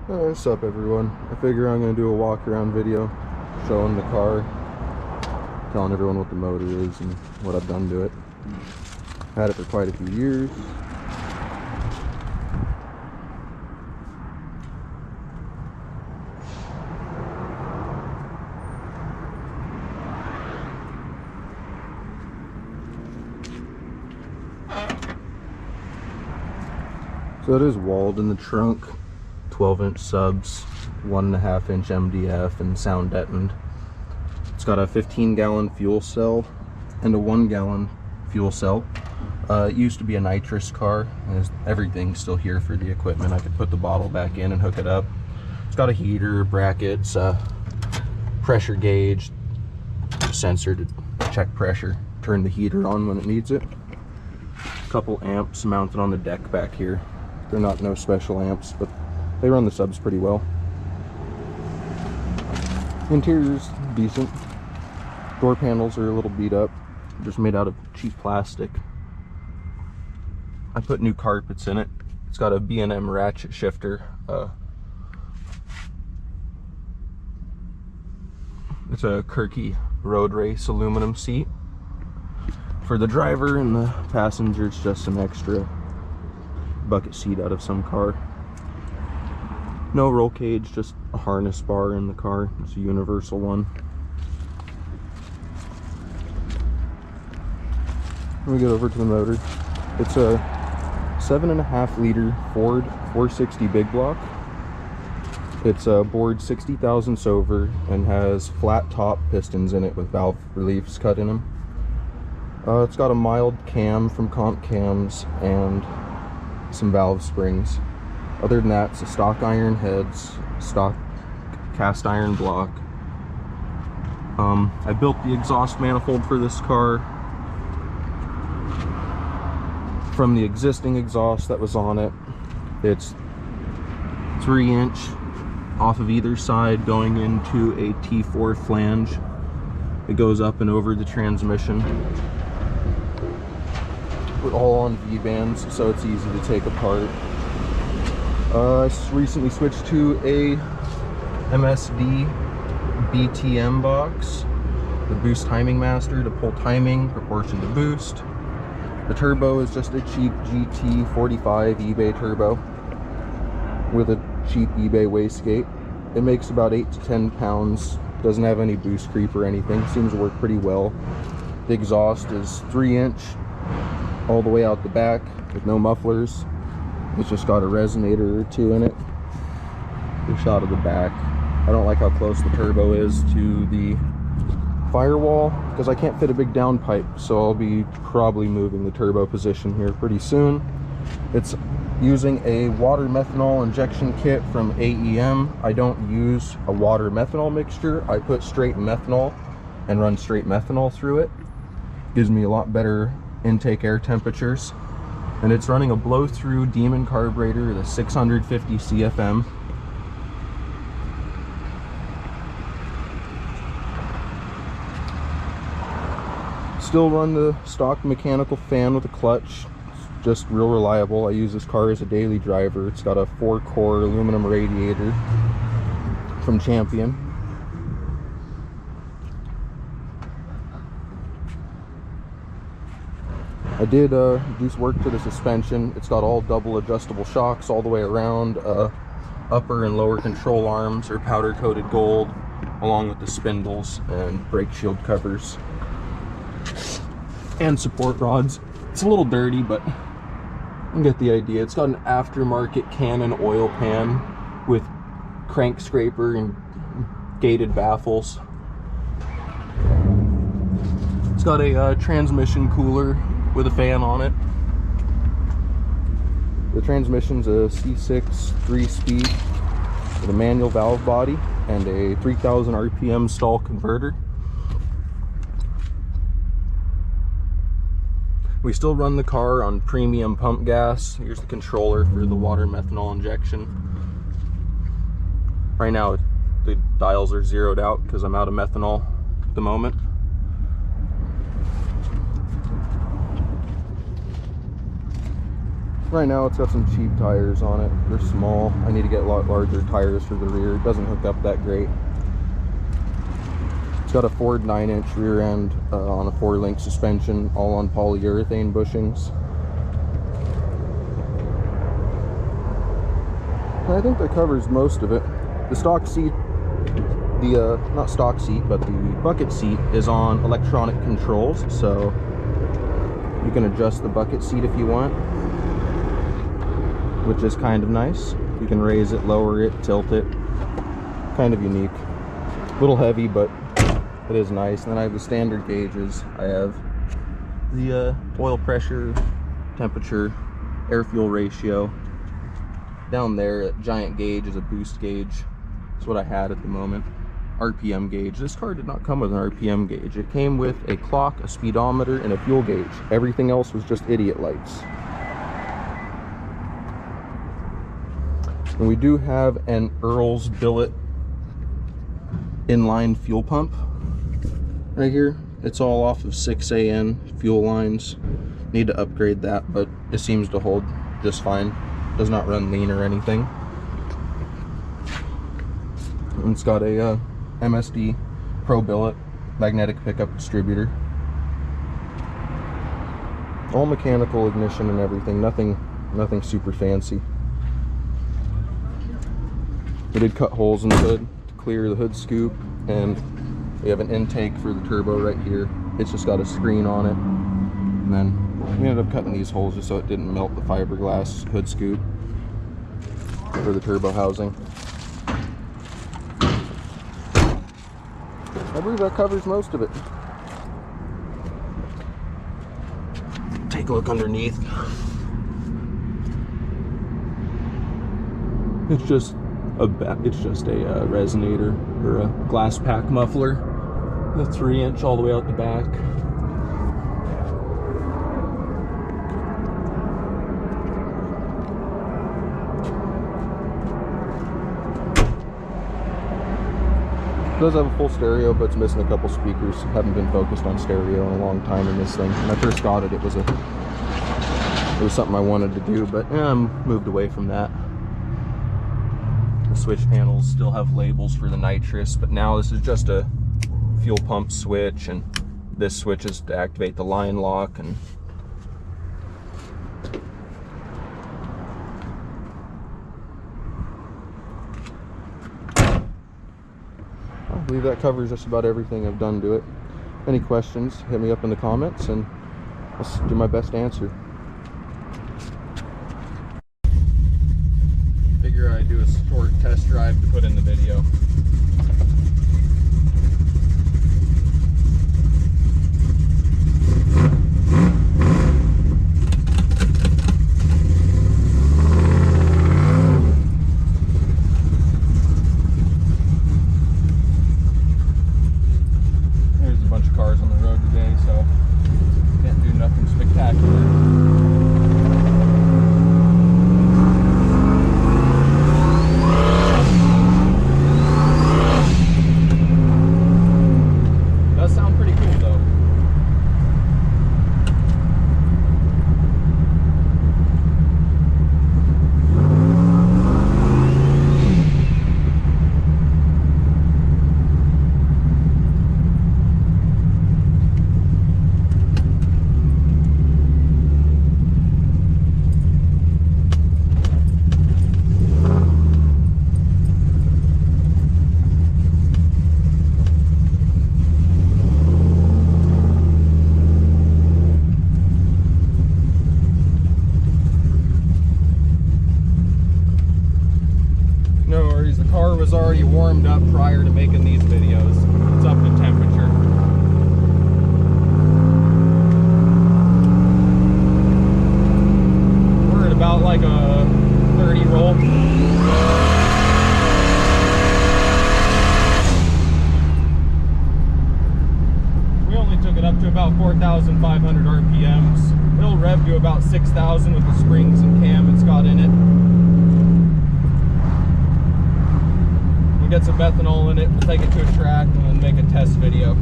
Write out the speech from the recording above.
What's up, everyone? I figure I'm going to do a walk around video showing the car, telling everyone what the motor is and what I've done to it. Had it for quite a few years. So it is walled in the trunk, 12-inch subs, 1.5-inch MDF, and sound deadened. It's got a 15-gallon fuel cell and a 1-gallon fuel cell. It used to be a nitrous car, and everything's still here for the equipment. I could put the bottle back in and hook it up. It's got a heater, brackets, pressure gauge, sensor to check pressure, turn the heater on when it needs it. A couple amps mounted on the deck back here. They're not no special amps, but they run the subs pretty well. Interior's decent. Door panels are a little beat up, just made out of cheap plastic. I put new carpets in it. It's got a B&M ratchet shifter. It's a Kirky road race aluminum seat. For the driver and the passenger, it's just an extra bucket seat out of some car. No roll cage, just a harness bar in the car. It's a universal one. Let me get over to the motor. It's a 7.5 liter Ford 460 big block. It's bored 60 thousandths over and has flat top pistons in it with valve reliefs cut in them. It's got a mild cam from Comp Cams and some valve springs. Other than that, it's a stock iron heads, stock cast iron block. I built the exhaust manifold for this car from the existing exhaust that was on it. It's 3-inch off of either side going into a T4 flange. It goes up and over the transmission. We're all on V-bands, so it's easy to take apart. I recently switched to a MSD BTM box, the boost timing master to pull timing, proportion to boost. The turbo is just a cheap GT45 eBay turbo with a cheap eBay wastegate. It makes about 8 to 10 pounds, doesn't have any boost creep or anything, seems to work pretty well. The exhaust is 3-inch all the way out the back with no mufflers. It's just got a resonator or two in it. Good shot of the back. I don't like how close the turbo is to the firewall because I can't fit a big downpipe, so I'll be probably moving the turbo position here pretty soon. It's using a water methanol injection kit from AEM. I don't use a water methanol mixture. I put straight methanol and run straight methanol through it. Gives me a lot better intake air temperatures. And it's running a blow-through Demon carburetor, the 650 CFM. Still run the stock mechanical fan with a clutch. It's just real reliable. I use this car as a daily driver. It's got a 4-core aluminum radiator from Champion. I did do some work to the suspension. It's got all double adjustable shocks all the way around. Upper and lower control arms are powder coated gold, along with the spindles and brake shield covers and support rods. It's a little dirty, but you get the idea. It's got an aftermarket Canon oil pan with crank scraper and gated baffles. It's got a transmission cooler with a fan on it. The transmission's a C6 3-speed with a manual valve body and a 3000 RPM stall converter. We still run the car on premium pump gas. Here's the controller for the water methanol injection. Right now the dials are zeroed out because I'm out of methanol at the moment. Right now it's got some cheap tires on it. They're small. I need to get a lot larger tires for the rear. It doesn't hook up that great. It's got a Ford 9-inch rear end on a 4-link suspension, all on polyurethane bushings. I think that covers most of it. The stock seat, not stock seat, but the bucket seat is on electronic controls, so you can adjust the bucket seat if you want, which is kind of nice. You can raise it, lower it, tilt it. Kind of unique. A little heavy, but it is nice. And then I have the standard gauges. I have the oil pressure, temperature, air fuel ratio. Down there, that giant gauge is a boost gauge. That's what I had at the moment. RPM gauge. This car did not come with an RPM gauge. It came with a clock, a speedometer, and a fuel gauge. Everything else was just idiot lights. And we do have an Earl's billet inline fuel pump right here. It's all off of 6AN fuel lines. Need to upgrade that, but it seems to hold just fine. Does not run lean or anything. And it's got a MSD Pro billet magnetic pickup distributor. All mechanical ignition and everything. Nothing super fancy. We did cut holes in the hood to clear the hood scoop, and we have an intake for the turbo right here. It's just got a screen on it, and then we ended up cutting these holes just so it didn't melt the fiberglass hood scoop for the turbo housing. I believe that covers most of it. Take a look underneath. It's just a resonator or a glass pack muffler. The 3-inch all the way out the back. It does have a full stereo, but it's missing a couple speakers. Haven't been focused on stereo in a long time in this thing. When I first got it, it was something I wanted to do, but I'm moved away from that. The switch panels still have labels for the nitrous, but now this is just a fuel pump switch, and this switch is to activate the line lock. And I believe that covers just about everything I've done to it. Any questions, hit me up in the comments and I'll do my best to answer. Figure I'd do a short test drive to put in the video. There's a bunch of cars on the road today, so can't do nothing spectacular. The car was already warmed up prior to making these videos. It's up to temperature. We're at about like a 30 roll. We only took it up to about 4,500 RPMs. It'll rev to about 6,000 with the springs and cam it's got in it. Get some methanol in it, we'll take it to a track and then make a test video.